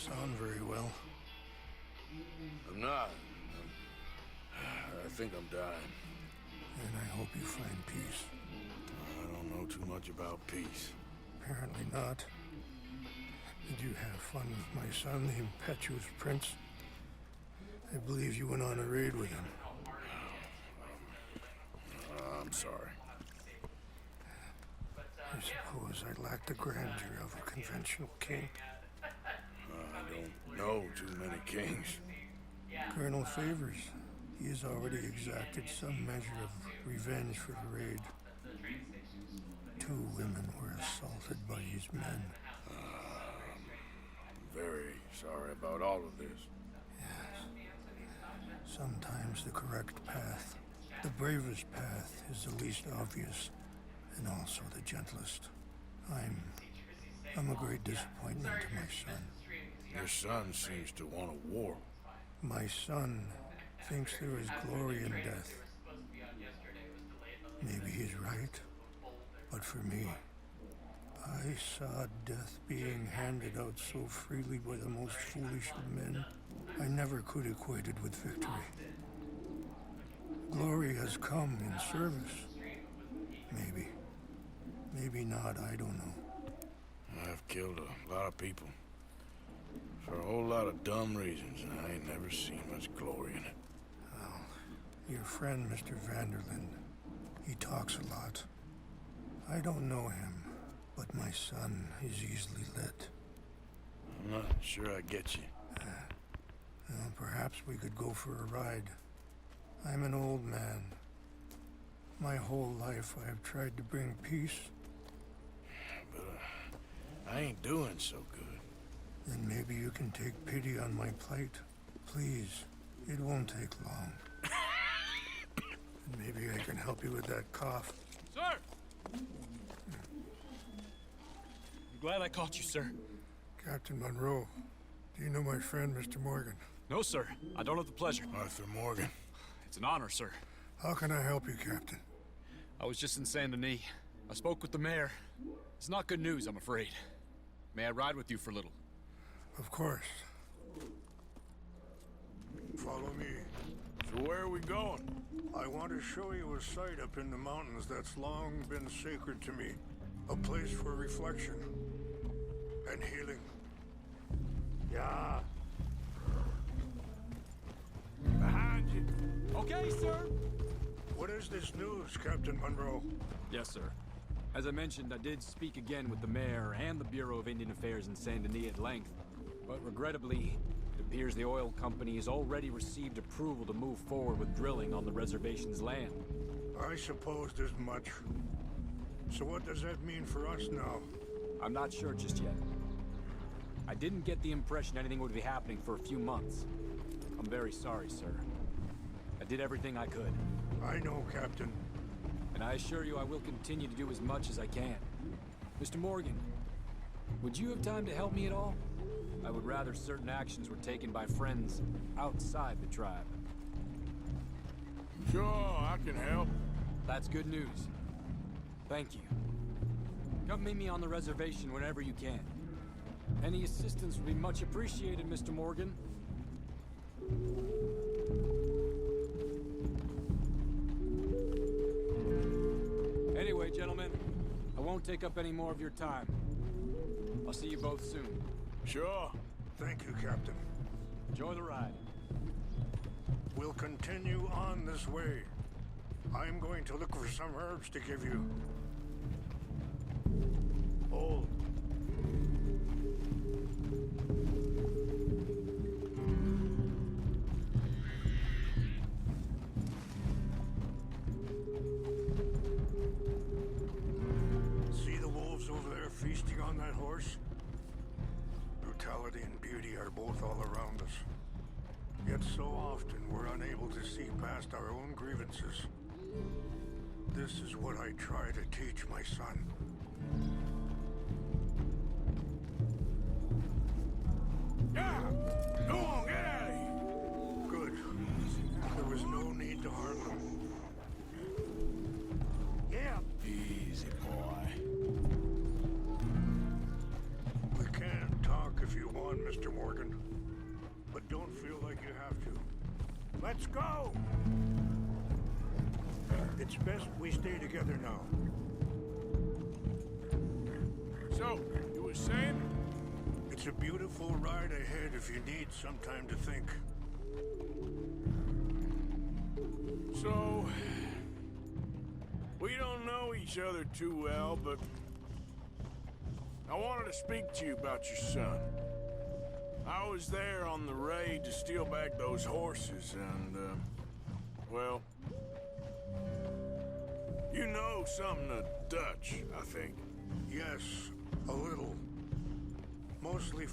sound very well. I'm not. I think I'm dying. And I hope you find peace. I don't know too much about peace. Apparently not. Did you have fun with my son, the impetuous prince? I believe you went on a raid with him. I'm sorry. I suppose I lack the grandeur of a conventional king. I don't know too many kings. Colonel Favors, he has already exacted some measure of revenge for the raid. 2 women were assaulted by his men. I'm very sorry about all of this. Yes. Sometimes the correct path, the bravest path, is the least obvious, and also the gentlest. I'm a great disappointment to my son. Your son seems to want a war. My son thinks there is glory in death. Maybe he's right, but for me, I saw death being handed out so freely by the most foolish of men. I never could equate it with victory. Glory has come in service. Maybe. Maybe not, I don't know. I've killed a lot of people. For a whole lot of dumb reasons, and I ain't never seen much glory in it. Well, your friend, Mr. Vanderlyn, he talks a lot. I don't know him, but my son is easily led. I'm not sure I get you. Well, perhaps we could go for a ride. I'm an old man. My whole life I have tried to bring peace. But I ain't doing so good. Then maybe you can take pity on my plight. Please, it won't take long. And maybe I can help you with that cough. Sir! I'm glad I caught you, sir. Captain Monroe, do you know my friend, Mr. Morgan? No, sir. I don't have the pleasure. Arthur Morgan. It's an honor, sir. How can I help you, Captain? I was just in Saint Denis. I spoke with the mayor. It's not good news, I'm afraid. May I ride with you for a little? Of course. Follow me. So where are we going? I want to show you a site up in the mountains that's long been sacred to me. A place for reflection and healing. Yeah. Behind you. Okay, sir! What is this news, Captain Monroe? Yes, sir. As I mentioned, I did speak again with the mayor and the Bureau of Indian Affairs in Saint Denis at length. But regrettably, it appears the oil company has already received approval to move forward with drilling on the reservation's land. I supposed as much. So what does that mean for us now? I'm not sure just yet. I didn't get the impression anything would be happening for a few months. I'm very sorry, sir. I did everything I could. I know, Captain. And I assure you I will continue to do as much as I can. Mr. Morgan, would you have time to help me at all? I would rather certain actions were taken by friends outside the tribe. Sure, I can help. That's good news. Thank you. Come meet me on the reservation whenever you can. Any assistance would be much appreciated, Mr. Morgan. Anyway, gentlemen, I won't take up any more of your time. I'll see you both soon. Sure. Thank you, Captain. Enjoy the ride. We'll continue on this way. I'm going to look for some herbs to give you. Hold. See the wolves over there feasting on that horse? Brutality and beauty are both all around us. Yet so often we're unable to see past our own grievances. This is what I try to teach my son. Yeah! Go on, get out of here! Good. There was no need to harm them. Yeah. Easy, boy. We can talk if you want, Mr. Morgan. But don't feel like you have to. Let's go! It's best we stay together now. So, you were saying? It's a beautiful ride ahead if you need some time to think. So, we don't know each other too well, but I wanted to speak to you about your son. I was there on the raid to steal back those horses, and, well, you know something of Dutch, I think. Yes, a little. Mostly...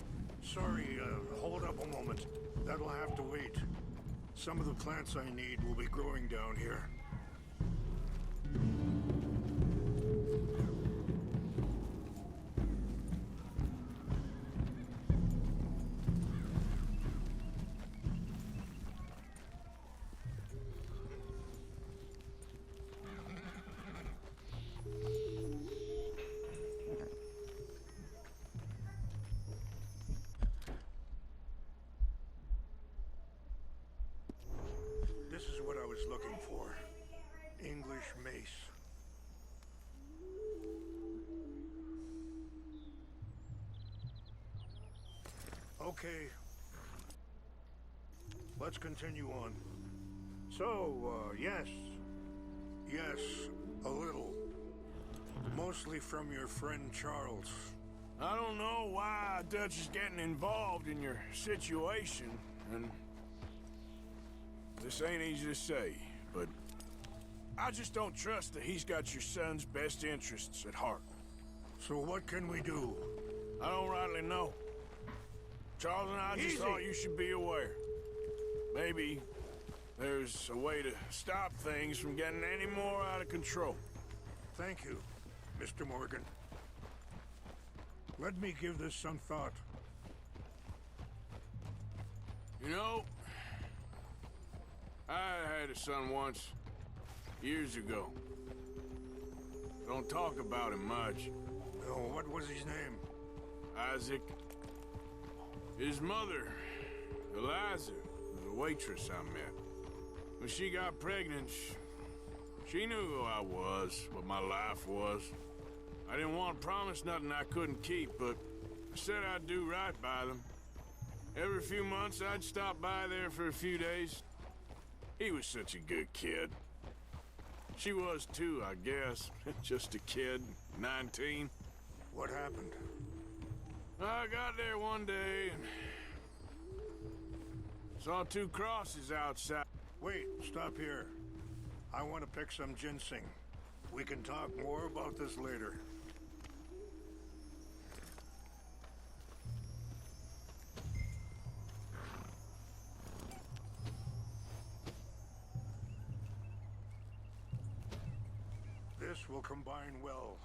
Sorry, hold up a moment. That'll have to wait. Some of the plants I need will be growing down here. This is what I was looking for. English mace. Okay. Let's continue on. So, yes. Yes, a little. Mostly from your friend Charles. I don't know why Dutch is getting involved in your situation, and this ain't easy to say, but I just don't trust that he's got your son's best interests at heart. So what can we do? I don't rightly know. Charles and I just thought you should be aware. Maybe there's a way to stop things from getting any more out of control. Thank you, Mr. Morgan. Let me give this some thought. You know, I had a son once, years ago. Don't talk about him much. Oh, what was his name? Isaac. His mother, Eliza, was a waitress I met. When she got pregnant, she knew who I was, what my life was. I didn't want to promise nothing I couldn't keep, but I said I'd do right by them. Every few months, I'd stop by there for a few days. He was such a good kid. She was too, I guess. Just a kid, 19. What happened? I got there one day and saw two crosses outside. Wait, stop here. I want to pick some ginseng. We can talk more about this later. This will combine well.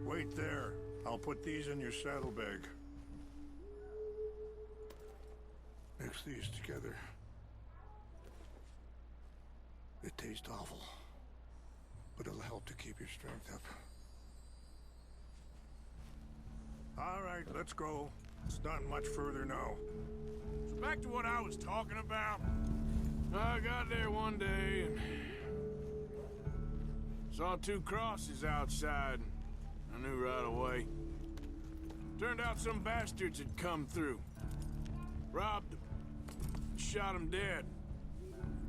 Wait there. I'll put these in your saddlebag. Mix these together. They taste awful, but it'll help to keep your strength up. All right, let's go. It's not much further now. So back to what I was talking about. I got there one day and saw two crosses outside. I knew right away. Turned out some bastards had come through. Robbed them. Shot them dead.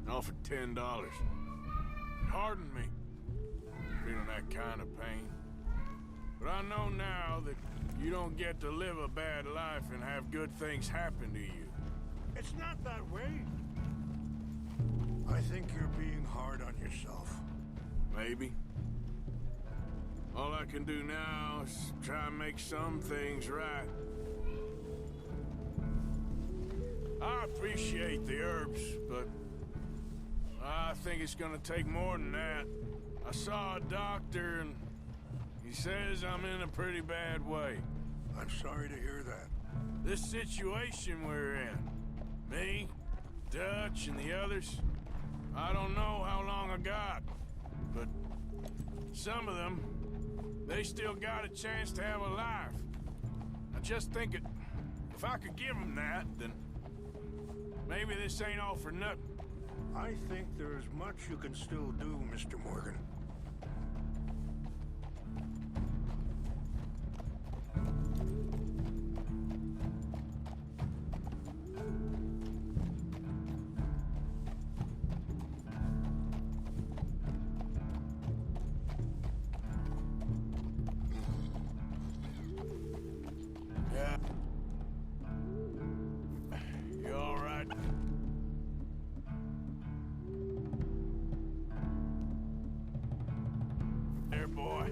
Offered $10. It hardened me. Feeling that kind of pain. But I know now that you don't get to live a bad life and have good things happen to you. It's not that way. I think you're being hard on yourself. Maybe. All I can do now is try and make some things right. I appreciate the herbs, but I think it's gonna take more than that. I saw a doctor and he says I'm in a pretty bad way. I'm sorry to hear that. This situation we're in, me, Dutch, and the others, I don't know how long I got, but some of them, they still got a chance to have a life. I just think if I could give them that, then maybe this ain't all for nothing. I think there's much you can still do, Mr. Morgan. Yeah. You all right? There, boy.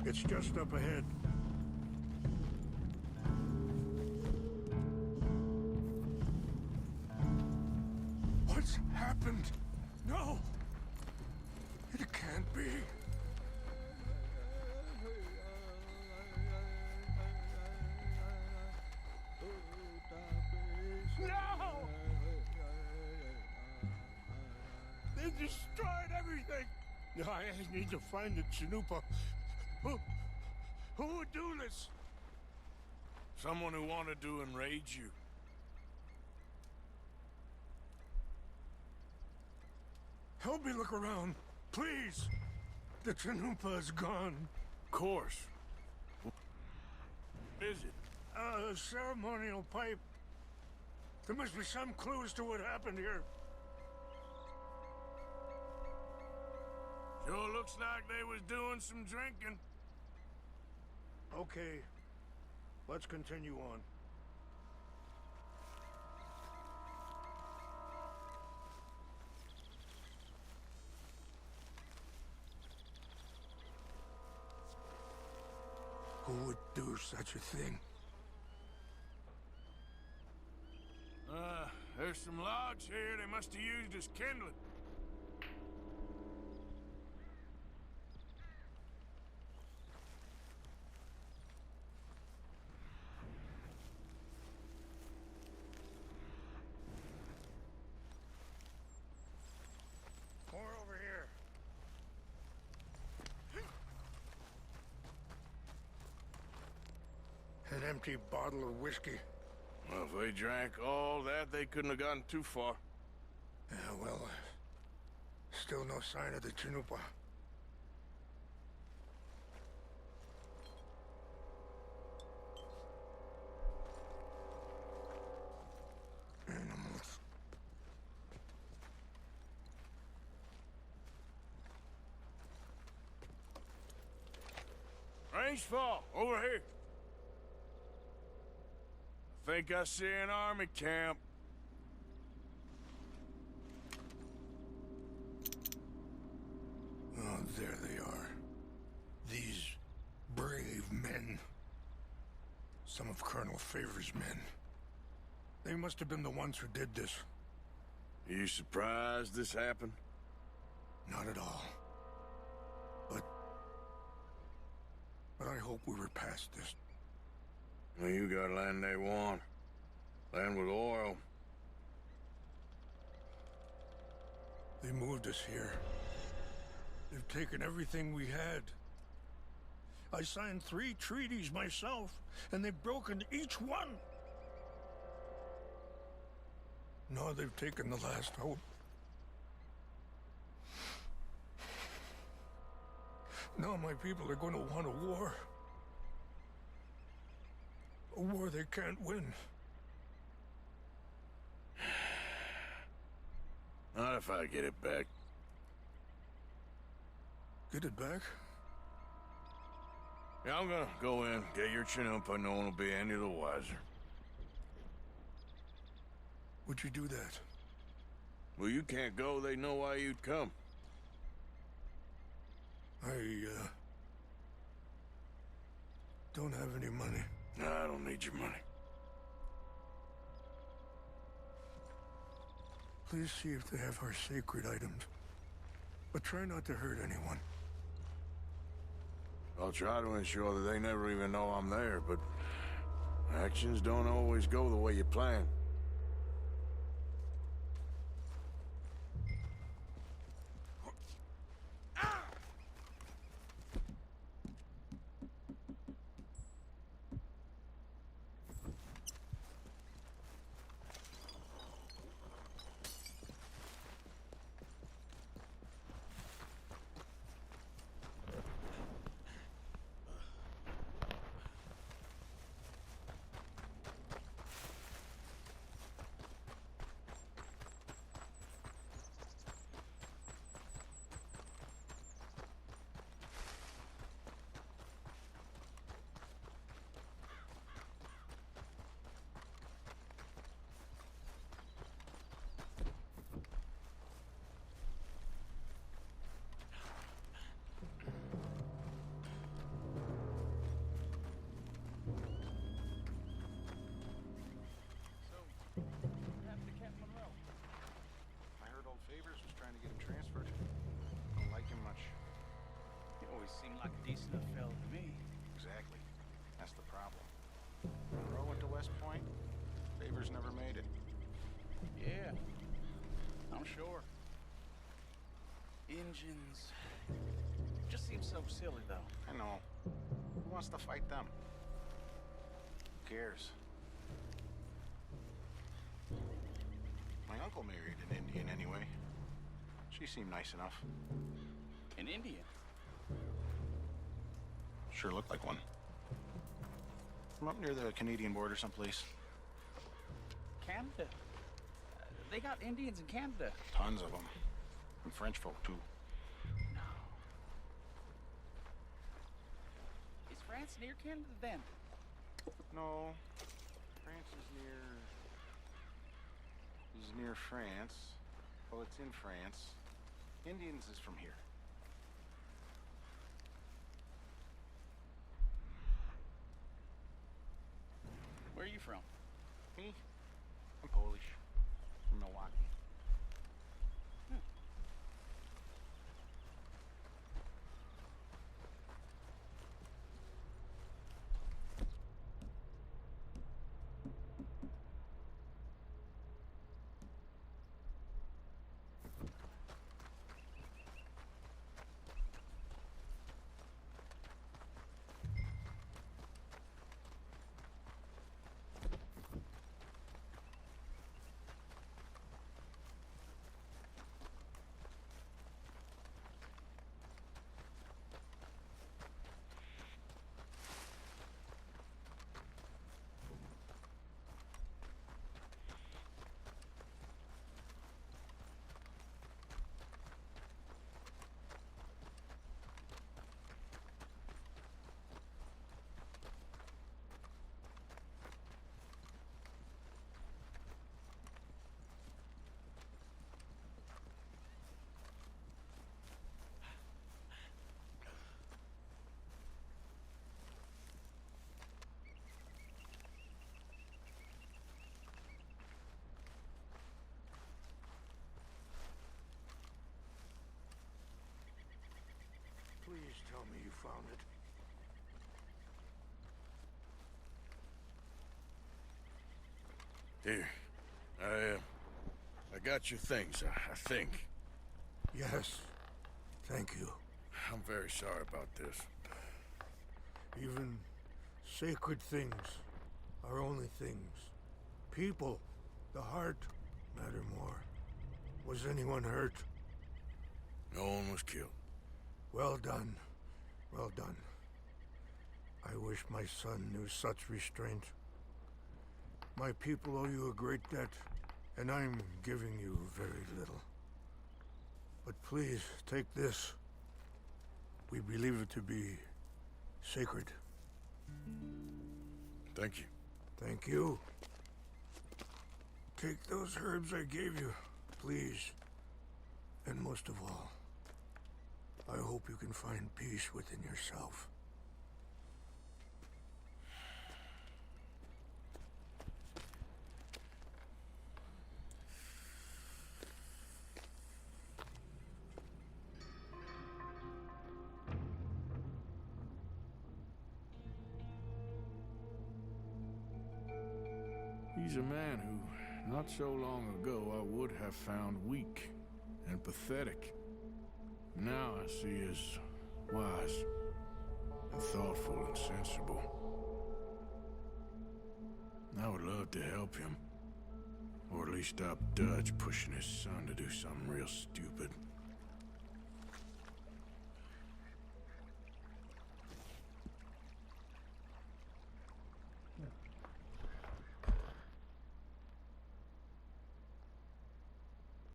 It's just up ahead. What's happened? No! It can't be. No! They destroyed everything! I need to find the Chanupa. Who would do this? Someone who wanted to enrage you. Help me look around, please. The Chanupa is gone. Of course. What is it? A ceremonial pipe. There must be some clues to what happened here. Sure looks like they was doing some drinking. Okay, let's continue on. Who would do such a thing? There's some logs here they must have used as kindling. More over here. An empty bottle of whiskey. Well, if they drank all that, they couldn't have gotten too far. Yeah, well, still no sign of the Chanupa. Animals. Range fall, over here. I think I see an army camp. Oh, there they are. These brave men. Some of Colonel Favor's men. They must have been the ones who did this. Are you surprised this happened? Not at all. But I hope we were past this. Well, you got land they want. Land with oil. They moved us here. They've taken everything we had. I signed 3 treaties myself, and they've broken each one. Now they've taken the last hope. Now my people are going to want a war. A war they can't win. Not if I get it back. Get it back? Yeah, I'm gonna go in, get your Chinook, but no one will be any the wiser. Would you do that? Well, you can't go, they know why you'd come. I, don't have any money. No, I don't need your money. Please see if they have our sacred items. But try not to hurt anyone. I'll try to ensure that they never even know I'm there, but actions don't always go the way you plan. Seemed like a decent enough fella to me. Exactly. That's the problem. When Roe went to West Point, Favors never made it. Yeah, I'm sure. Engines. Just seems so silly, though. I know. Who wants to fight them? Who cares? My uncle married an Indian anyway. She seemed nice enough. An Indian? Sure looked like one. From up near the Canadian border someplace. Canada? They got Indians in Canada. Tons of them. And French folk, too. No. Is France near Canada, then? No. France is near France. Well, it's in France. Indians is from here. Where are you from? Me? I'm Polish. From Milwaukee. Please tell me you found it. Here. I got your things, I think. Yes. Thank you. I'm very sorry about this. Even sacred things are only things. People, the heart, matter more. Was anyone hurt? No one was killed. Well done. Well done. I wish my son knew such restraint. My people owe you a great debt, and I'm giving you very little. But please, take this. We believe it to be sacred. Thank you. Thank you. Take those herbs I gave you, please. And most of all, I hope you can find peace within yourself. He's a man who, not so long ago, I would have found weak and pathetic. Now I see as wise and thoughtful and sensible. I would love to help him. Or at least stop Dutch pushing his son to do something real stupid.